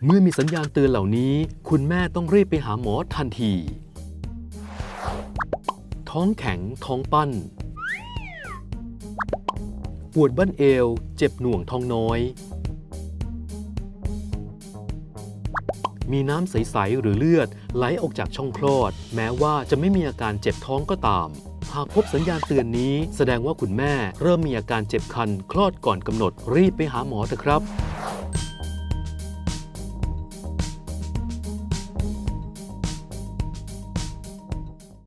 เมื่อมีสัญญาณเตือนเหล่านี้คุณแม่ต้องรีบไปหาหมอทันที ท้องแข็งท้องปั้นปวดบั้นเอวเจ็บหน่วงท้องน้อยมีน้ำใสๆหรือเลือดไหลออกจากช่องคลอดแม้ว่าจะไม่มีอาการเจ็บท้องก็ตามหากพบสัญญาณเตือนนี้แสดงว่าคุณแม่เริ่มมีอาการเจ็บคันคลอดก่อนกำหนดรีบไปหาหมอเถอะครับ